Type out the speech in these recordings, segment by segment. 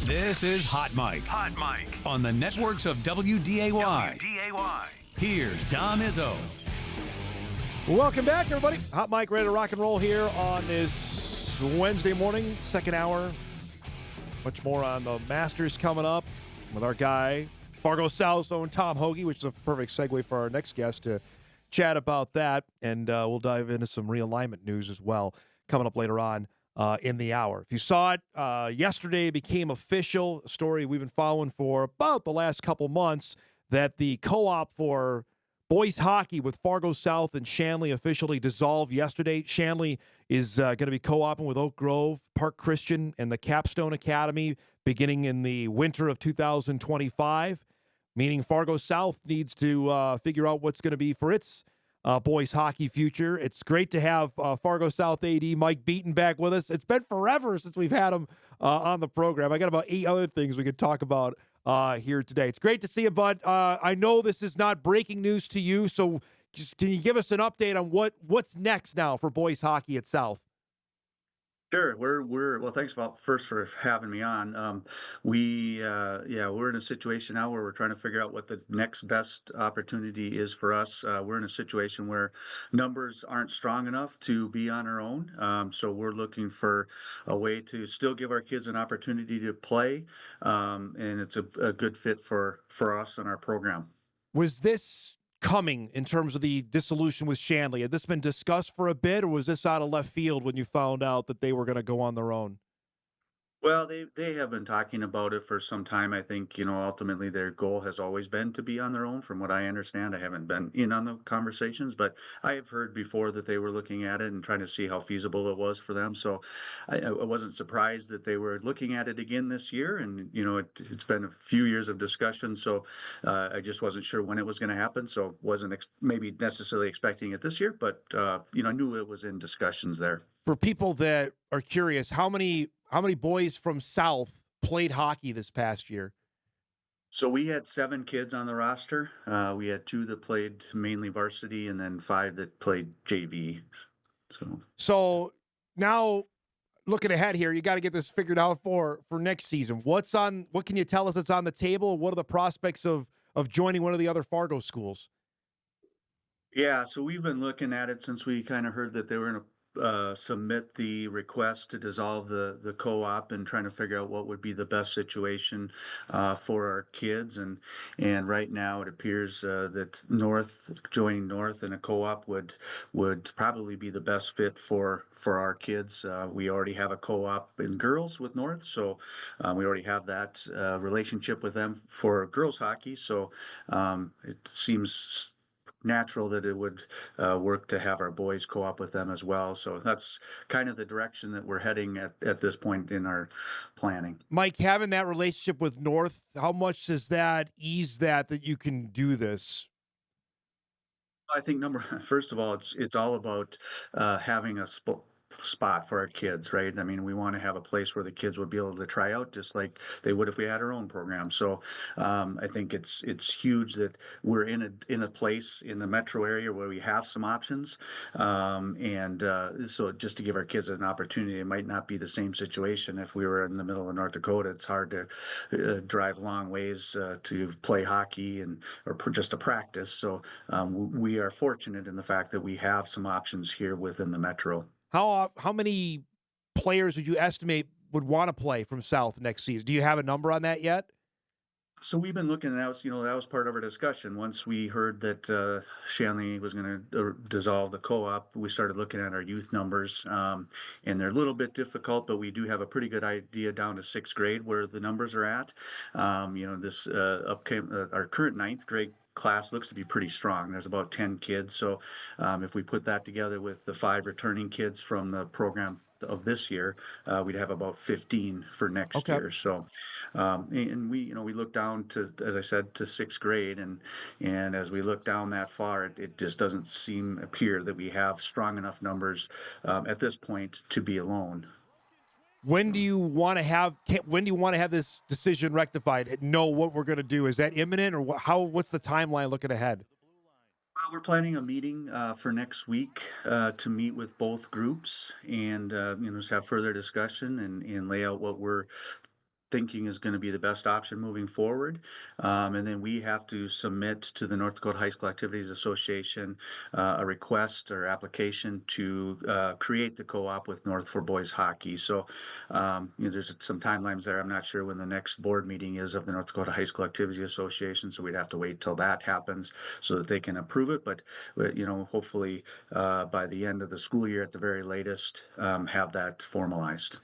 This is Hot Mike. Hot Mike. On the networks of WDAY. WDAY. Here's Dom Izzo. Welcome back, everybody. Hot Mike ready to rock and roll here on this Wednesday morning, second hour. Much more on the Masters coming up with our guy, Fargo South's own Tom Hoagie, which is a perfect segue for our next guest to chat about that. And we'll dive into some realignment news as well coming up later on in the hour. If you saw it, yesterday it became official, a story we've been following for about the last couple months, that the co-op for boys hockey with Fargo South and Shanley officially dissolved yesterday. Shanley is going to be co-oping with Oak Grove, Park Christian, and the Capstone Academy beginning in the winter of 2025, meaning Fargo South needs to figure out what's going to be for its boys hockey future. It's great to have Fargo South AD Mike Beaton back with us. It's been forever since we've had him on the program. I got about 8 other things we could talk about here today. It's great to see you, bud. I know this is not breaking news to you, so just can you give us an update on what's next now for boys hockey at South? Sure. Well, thanks first for having me on. We're in a situation now where we're trying to figure out what the next best opportunity is for us. We're in a situation where numbers aren't strong enough to be on our own. So we're looking for a way to still give our kids an opportunity to play. And it's a good fit for us and our program. Was this coming in terms of the dissolution with Shanley? Had this been discussed for a bit, or was this out of left field when you found out that they were going to go on their own? Well, they have been talking about it for some time. I think, ultimately their goal has always been to be on their own, from what I understand. I haven't been in on the conversations, but I have heard before that they were looking at it and trying to see how feasible it was for them. So I wasn't surprised that they were looking at it again this year. And, it's been a few years of discussion. So I just wasn't sure when it was going to happen. So wasn't maybe necessarily expecting it this year, but, I knew it was in discussions there. For people that are curious, how many boys from South played hockey this past year? So we had 7 kids on the roster. We had 2 that played mainly varsity, and then 5 that played JV. So now, looking ahead here, you got to get this figured out for next season. What can you tell us that's on the table? What are the prospects of joining one of the other Fargo schools? Yeah, so we've been looking at it since we kind of heard that they were going to submit the request to dissolve the co-op, and trying to figure out what would be the best situation for our kids. And right now it appears that joining North in a co-op would probably be the best fit for our kids. We already have a co-op in girls with North, so we already have that relationship with them for girls hockey. So it seems natural that it would work to have our boys co-op with them as well. So that's kind of the direction that we're heading at this point in our planning. Mike, having that relationship with North, how much does that ease that you can do this? I think first of all, it's all about having a spot for our kids, right? I mean, we want to have a place where the kids would be able to try out just like they would if we had our own program. So I think it's huge that we're in a place in the metro area where we have some options, so just to give our kids an opportunity. It might not be the same situation if we were in the middle of North Dakota. It's hard to drive long ways to play hockey or just to practice. So we are fortunate in the fact that we have some options here within the metro. How many players would you estimate would want to play from South next season? Do you have a number on that yet? So we've been looking, that was part of our discussion. Once we heard that Shanley was going to dissolve the co-op, we started looking at our youth numbers, and they're a little bit difficult, but we do have a pretty good idea down to 6th grade where the numbers are at. This our current 9th grade class looks to be pretty strong. There's about 10 kids. So if we put that together with the 5 returning kids from the program of this year, we'd have about 15 for next year. So, and we look down to, as I said, to 6th grade, and as we look down that far, it just doesn't appear that we have strong enough numbers at this point to be alone. When do you want to have this decision rectified? Know what we're going to do? Is that imminent, or what's the timeline looking ahead? We're planning a meeting for next week to meet with both groups and just have further discussion and lay out what we're thinking is going to be the best option moving forward. And then we have to submit to the North Dakota High School Activities Association a request or application to create the co-op with North for Boys Hockey. So there's some timelines there. I'm not sure when the next board meeting is of the North Dakota High School Activities Association, so we'd have to wait till that happens so that they can approve it. But hopefully by the end of the school year at the very latest, have that formalized.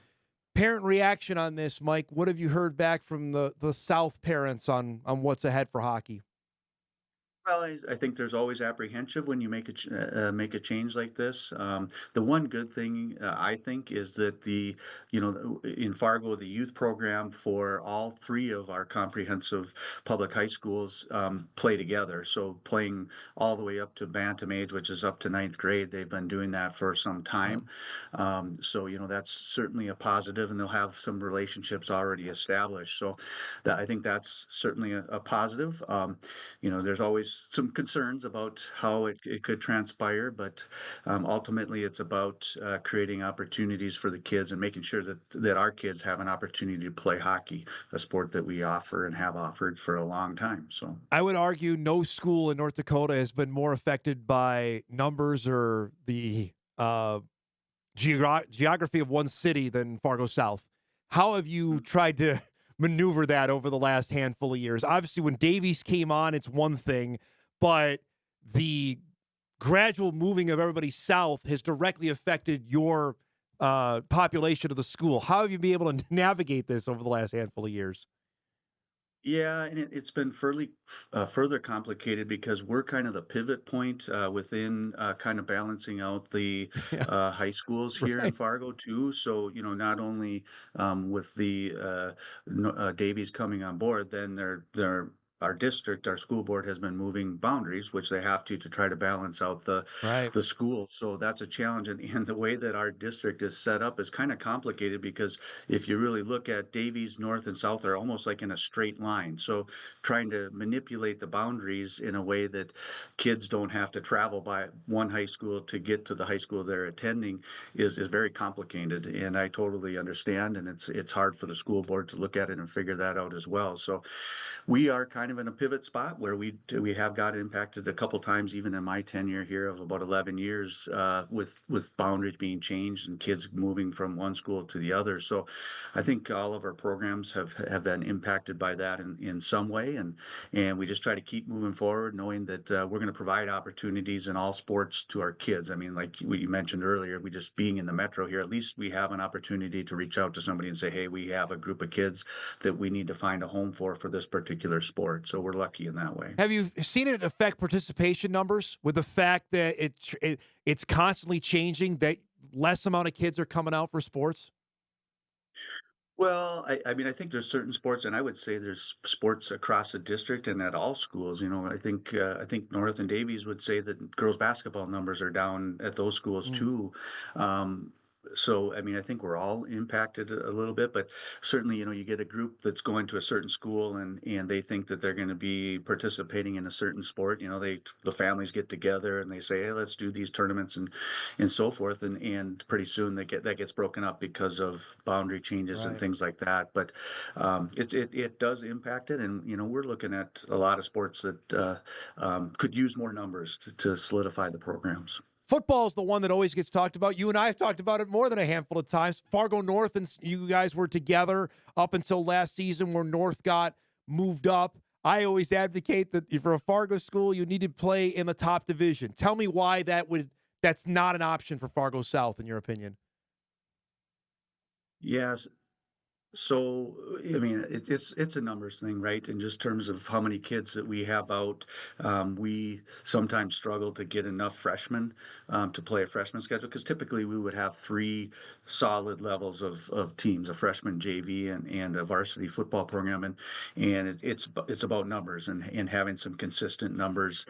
Parent reaction on this, Mike. What have you heard back from the South parents on what's ahead for hockey? Well, I think there's always apprehension when you make a change like this. The one good thing I think is that in Fargo, the youth program for all three of our comprehensive public high schools play together. So playing all the way up to bantam age, which is up to ninth grade, they've been doing that for some Yeah. time. So that's certainly a positive, and they'll have some relationships already established. So I think that's certainly a positive. There's always some concerns about how it could transpire, but ultimately it's about creating opportunities for the kids and making sure that our kids have an opportunity to play hockey, a sport that we offer and have offered for a long time. So I would argue no school in North Dakota has been more affected by numbers or the geography of one city than Fargo South. How have you tried to maneuver that over the last handful of years? Obviously, when Davies came on, it's one thing, but the gradual moving of everybody south has directly affected your population of the school. How have you been able to navigate this over the last handful of years? yeah, and it's been further complicated because we're kind of the pivot point within kind of balancing out the Yeah, high schools here in right. Fargo too. So not only with the Davies coming on board, then they're our district, our school board has been moving boundaries, which they have to try to balance out Right. the school. So that's a challenge, and the way that our district is set up is kind of complicated because if you really look at Davies North and South, they're almost like in a straight line. So trying to manipulate the boundaries in a way that kids don't have to travel by one high school to get to the high school they're attending is very complicated. And I totally understand. And it's hard for the school board to look at it and figure that out as well. So we are kind of in a pivot spot where we have got impacted a couple times, even in my tenure here of about 11 years, with boundaries being changed and kids moving from one school to the other. So I think all of our programs have been impacted by that in some way, and we just try to keep moving forward, knowing that we're going to provide opportunities in all sports to our kids. I mean, like what you mentioned earlier, we just being in the metro here, at least we have an opportunity to reach out to somebody and say, hey, we have a group of kids that we need to find a home for this particular sport. So we're lucky in that way. Have you seen it affect participation numbers with the fact that it's constantly changing, that less amount of kids are coming out for sports? Well, I mean, I think there's certain sports, and I would say there's sports across the district and at all schools. I think North and Davies would say that girls basketball numbers are down at those schools Mm. too. Um, so, I mean, I think we're all impacted a little bit, but certainly, you get a group that's going to a certain school and they think that they're going to be participating in a certain sport. The families get together and they say, hey, let's do these tournaments and so forth, and pretty soon that gets broken up because of boundary changes and Right. things like that. But it does impact it, and we're looking at a lot of sports that could use more numbers to solidify the programs. Football is the one that always gets talked about. You and I have talked about it more than a handful of times. Fargo North and you guys were together up until last season where North got moved up. I always advocate that if you're a Fargo school, you need to play in the top division. Tell me why that's not an option for Fargo South, in your opinion. Yes. So, I mean, it's a numbers thing, right? In just terms of how many kids that we have out, we sometimes struggle to get enough freshmen to play a freshman schedule because typically we would have three solid levels of teams: a freshman JV and a varsity football program, and it's about numbers and having some consistent numbers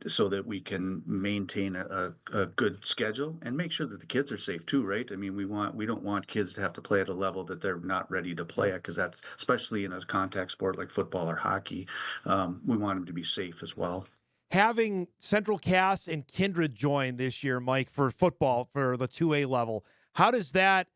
so that we can maintain a good schedule and make sure that the kids are safe too, right? I mean, we don't want kids to have to play at a level that they're not ready to play Yep. at because that's especially in a contact sport like football or hockey. We want them to be safe as well. Having Central Cass and Kindred join this year, Mike, for football for the 2A level, how does that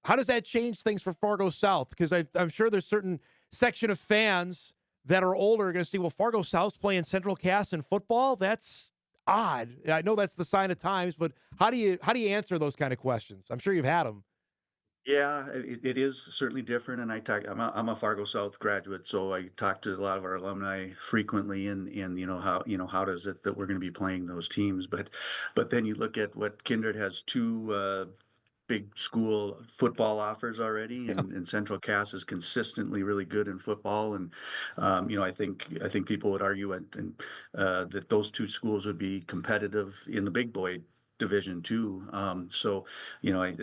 How does that change things for Fargo South? Because I'm sure there's certain section of fans that are older are going to see, well, Fargo South's playing Central Cass in football. That's odd. I know that's the sign of times, but how do you answer those kind of questions? I'm sure you've had them. Yeah, it is certainly different, and I'm a Fargo South graduate, so I talk to a lot of our alumni frequently, and how does it that we're going to be playing those teams, but then you look at what Kindred has two big school football offers already, and Central Cass is consistently really good in football, and I think people would argue that those two schools would be competitive in the big boy division too. So you know,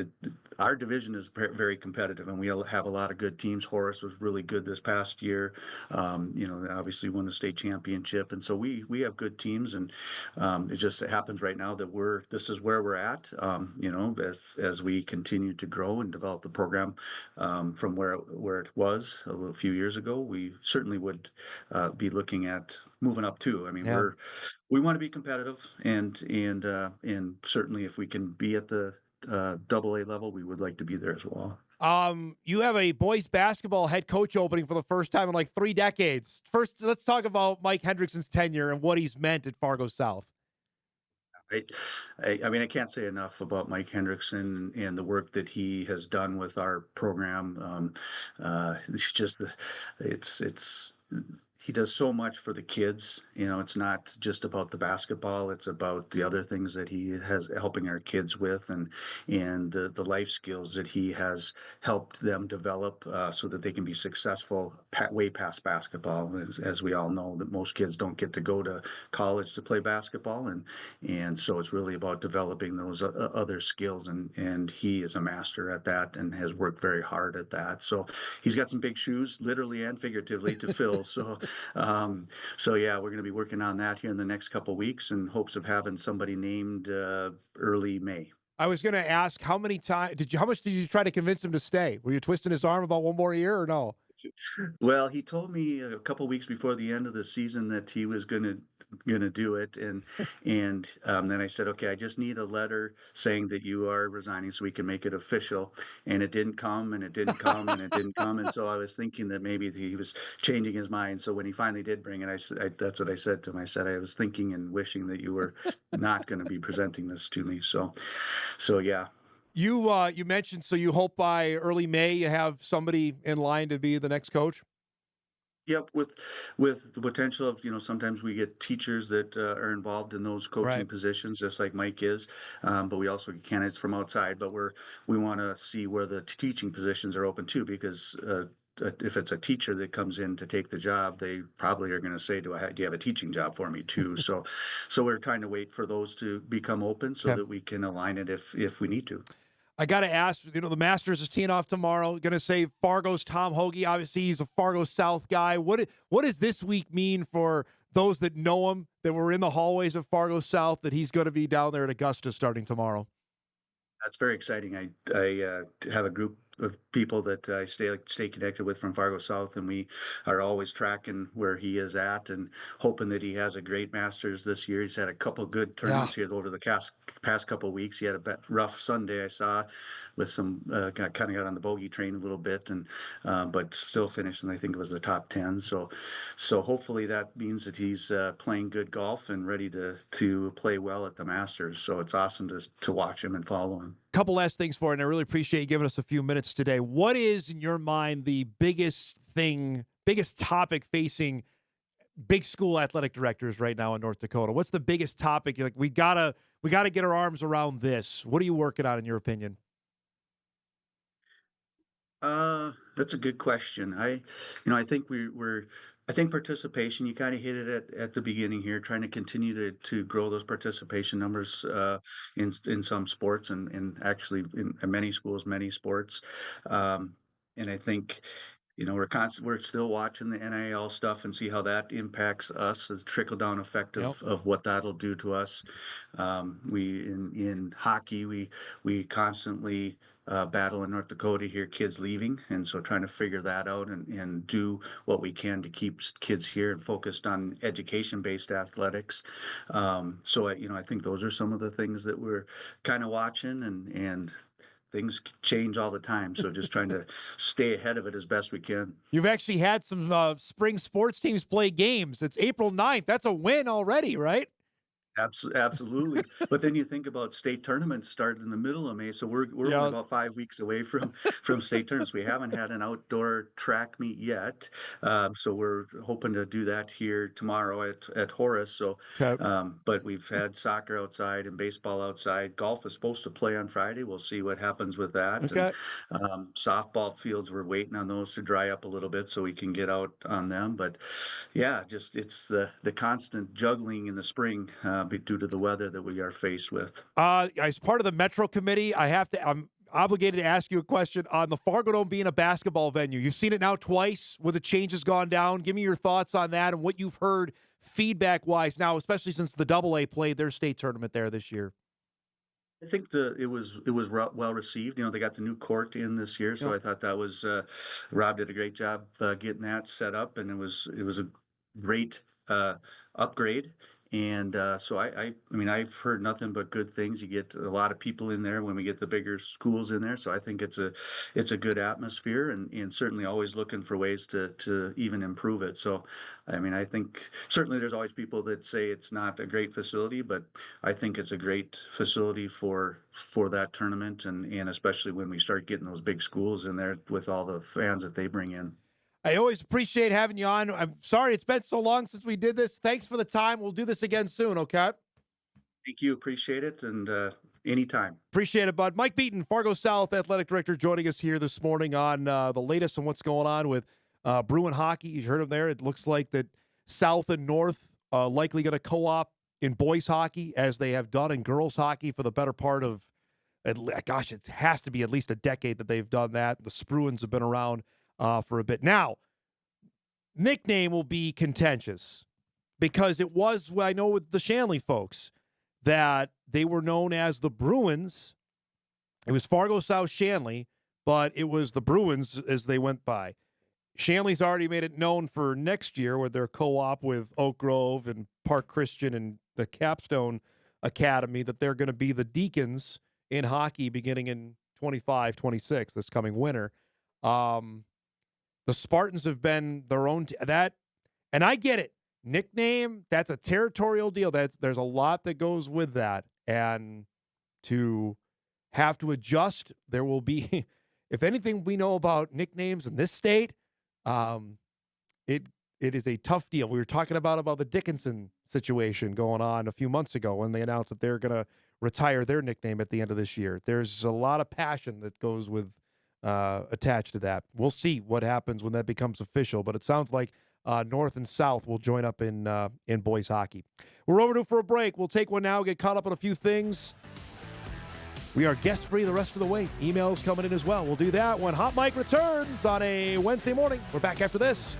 our division is very competitive, and we have a lot of good teams. Horace was really good this past year. They obviously won the state championship, and so we have good teams, and it happens right now that this is where we're at. As we continue to grow and develop the program from where it was few years ago, we certainly would be looking at moving up too. I mean, Yeah. we want to be competitive, and certainly if we can be at the double A level, we would like to be there as well. You have a boys basketball head coach opening for the first time in like 3 decades. First, let's talk about Mike Hendrickson's tenure and what he's meant at Fargo South. I, I mean, I can't say enough about Mike Hendrickson and the work that he has done with our program. It's he does so much for the kids. It's not just about the basketball; it's about the other things that he has helping our kids with, and the life skills that he has helped them develop, so that they can be successful way past basketball. As we all know, that most kids don't get to go to college to play basketball, and so it's really about developing those other skills, and he is a master at that and has worked very hard at that. So he's got some big shoes, literally and figuratively, to fill. So yeah, we're going to be working on that here in the next couple weeks, in hopes of having somebody named early May. I was going to ask how much did you try to convince him to stay? Were you twisting his arm about one more year or no? Well, he told me a couple weeks before the end of the season that he was gonna do it, and then I said, okay, I just need a letter saying that you are resigning so we can make it official. And it didn't come, and it didn't come, and it didn't come, and so I was thinking that maybe he was changing his mind. So when he finally did bring it, that's what I said to him. I said I was thinking and wishing that you were not going to be presenting this to me. So yeah. You mentioned, so you hope by early May you have somebody in line to be the next coach? Yep, with the potential of, sometimes we get teachers that are involved in those coaching Right. positions, just like Mike is, but we also get candidates from outside. But we want to see where the teaching positions are open too, because if it's a teacher that comes in to take the job, they probably are going to say, do you have a teaching job for me too? So we're trying to wait for those to become open so Okay. that we can align it if we need to. I got to ask, the Masters is teeing off tomorrow. Going to say Fargo's Tom Hoagie. Obviously, he's a Fargo South guy. What does this week mean for those that know him, that were in the hallways of Fargo South, that he's going to be down there at Augusta starting tomorrow? That's very exciting. I have a group of people that I stay connected with from Fargo South, and we are always tracking where he is at and hoping that he has a great Masters this year. He's had a couple good Yeah. tournaments here over the past couple of weeks. He had a rough Sunday, I saw, with some got on the bogey train a little bit, and but still finished, and I think it was the top 10. So hopefully that means that he's playing good golf and ready to play well at the Masters. So it's awesome to watch him and follow him. Couple last things for it, and I really appreciate you giving us a few minutes today. What is, in your mind, the biggest topic facing big school athletic directors right now in North Dakota? What's the biggest topic? You're like, we gotta get our arms around this. What are you working on, in your opinion? That's a good question. I think I think participation. You kind of hit it at the beginning here, trying to continue to grow those participation numbers in some sports, and actually in many schools, many sports. And I think we're still watching the NIL stuff and see how that impacts us, as trickle down effect Yep. of what that'll do to us. We in hockey, we constantly battle in North Dakota here, kids leaving, and so trying to figure that out, and do what we can to keep kids here and focused on education based athletics. So I think those are some of the things that we're kind of watching, and things change all the time. So just trying to stay ahead of it as best we can. You've actually had some spring sports teams play games. It's April 9th. That's a win already, right? Absolutely. But then you think about state tournaments starting in the middle of May, so we're Yeah. only about 5 weeks away from state tournaments. We haven't had an outdoor track meet yet, so we're hoping to do that here tomorrow at Horace. So, Okay. but we've had soccer outside and baseball outside. Golf is supposed to play on Friday. We'll see what happens with that. Okay. And softball fields, we're waiting on those to dry up a little bit so we can get out on them. But yeah, just it's the constant juggling in the spring due to the weather that we are faced with. As part of the Metro Committee, I'm obligated to ask you a question on the Fargo Dome being a basketball venue. You've seen it now twice where the change has gone down. Give me your thoughts on that and what you've heard feedback-wise now, especially since the AA played their state tournament there this year. I think it was well received. They got the new court in this year, so Yeah. I thought that was Rob did a great job getting that set up, and it was a great upgrade. And so I mean, I've heard nothing but good things. You get a lot of people in there when we get the bigger schools in there. So I think it's a good atmosphere, and certainly always looking for ways to even improve it. So, I mean, I think certainly there's always people that say it's not a great facility, but I think it's a great facility for that tournament, and especially when we start getting those big schools in there with all the fans that they bring in. I always appreciate having you on. I'm sorry it's been so long since we did this. Thanks for the time. We'll do this again soon, okay? Thank you. Appreciate it. And anytime. Appreciate it, bud. Mike Beaton, Fargo South Athletic Director, joining us here this morning on the latest on what's going on with Bruin hockey. You heard him there. It looks like that South and North likely going to co-op in boys hockey as they have done in girls hockey for the better part of, gosh, it has to be at least a decade that they've done that. The Bruins have been around for a bit. Now, nickname will be contentious because it was, I know with the Shanley folks, that they were known as the Bruins. It was Fargo South Shanley, but it was the Bruins as they went by. Shanley's already made it known for next year with their co-op with Oak Grove and Park Christian and the Capstone Academy that they're going to be the Deacons in hockey beginning in 25-26 this coming winter. The Spartans have been their own and I get it. Nickname, that's a territorial deal. There's a lot that goes with that. And to have to adjust, there will be, if anything we know about nicknames in this state, it is a tough deal. We were talking about the Dickinson situation going on a few months ago when they announced that they're going to retire their nickname at the end of this year. There's a lot of passion that goes with attached to that. We'll see what happens when that becomes official, but it sounds like North and South will join up in boys hockey. We're overdue for a break. We'll take one now, get caught up on a few things. We are guest-free the rest of the way. Emails coming in as well. We'll do that when Hot Mike returns on a Wednesday morning. We're back after this.